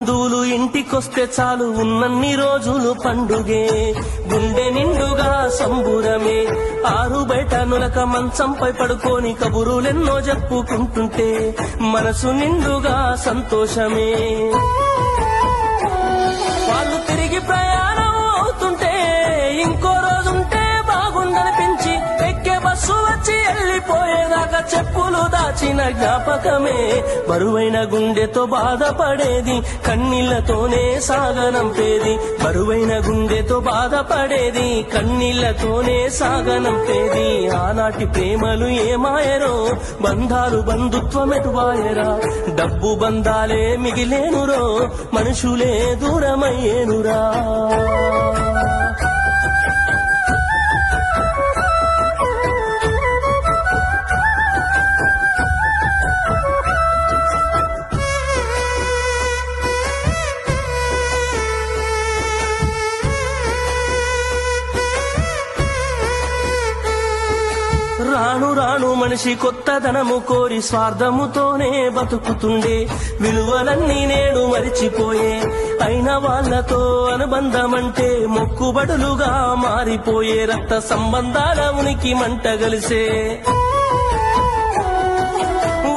బంధువులు ఇంటికొస్తే చాలు ఉన్నన్ని రోజులు పండుగే, గుండె నిండుగా సంబురమే. ఆరు బయట నులక మంచంపై పడుకొని కబురులెన్నో చెప్పుకుంటుంటే మనసు నిండుగా సంతోషమే. వాళ్ళు తిరిగి ప్రయాణం అవుతుంటే ఇంకో రోజుంటే బాగుందనిపించి ఎక్కే బస్సు వచ్చి వెళ్ళిపోయేదాకా చెప్పులు దాచిన జ్ఞాపకమే. బరువైన గుండెతో బాధపడేది కన్నీళ్లతోనే సాగనంపేది, బరువైన గుండెతో బాధపడేది కన్నీళ్లతోనే సాగనంపేది. ఆనాటి ప్రేమలు ఏమాయరో, బంధాలు బంధుత్వమెటువాయరా. డబ్బు బంధాలే మిగిలేనురో, మనుషులే దూరమయ్యేనురా. రాను రాను మనిషి కొత్తదనము కోరి స్వార్థముతోనే బతుకుతుండే, విలువలన్నీ నేడు మరిచిపోయే. అయిన వాళ్లతో అనుబంధమంటే మొక్కుబడులుగా మారిపోయే, రక్త సంబంధాల ఉనికి మంట గలిసే.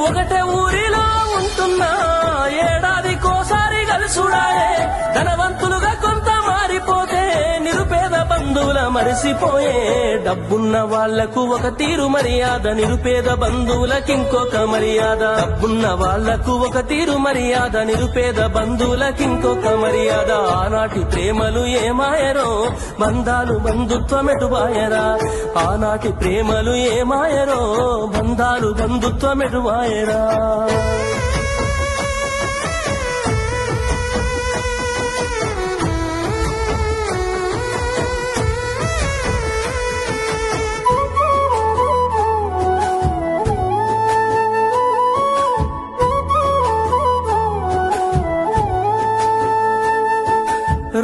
ఒకటే ఊరిలో ఉంటున్నా ఏడాదికోసారి కలుసుడాయే, ధనవంతులుగా కొంత మారిపోతే నిరుపేద బంధువుల మరిసిపోయే. డబ్బున్న వాళ్లకు ఒక తీరు మర్యాద, నిరుపేద బంధువులకింకొక మర్యాద. డబ్బున్న వాళ్లకు ఒక తీరు మర్యాద, నిరుపేద బంధువులకింకొక మర్యాద. ఆనాటి ప్రేమలు ఏమాయరో, బంధాలు బంధుత్వమెటువాయరా. ఆనాటి ప్రేమలు ఏమాయరో, బంధాలు బంధుత్వమెటువాయరా.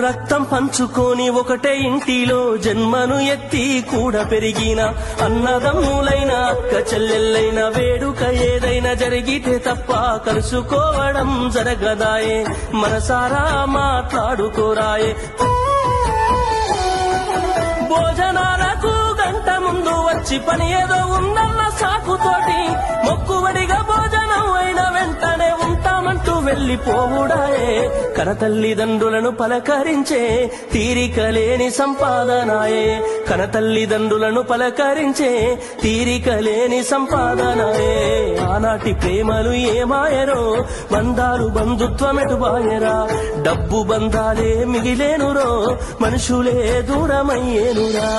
రక్తం పంచుకొని ఒకటే ఇంటిలో జన్మను ఎత్తి కూడా పెరిగిన అన్నదమ్ములైన అక్క చెల్లెళ్ళైన వేడుక ఏదైనా జరిగితే తప్ప కలుసుకోవడం జరగదాయే. మనసారా మాట్లాడుకోరాయే. భోజనాలకు గంట ముందు వచ్చి పని ఏదో ఉందన్న సాకుతోటి మొక్కుబడిగా భోజనం అయిన వెంటనే ఉంటామంటూ వెళ్లిపోవుడాయే. కనతల్లిదండ్రులను పలకరించే తీరిక లేని సంపాదనాయే, కనతల్లిదండ్రులను పలకరించే తీరిక లేని సంపాదనాయే. ఆనాటి ప్రేమలు ఏమాయరో, బంధాలు బంధుత్వమెటువాయరా. డబ్బు బంధాలే మిగిలేనురో, మనుషులే దూరమయ్యేనురా.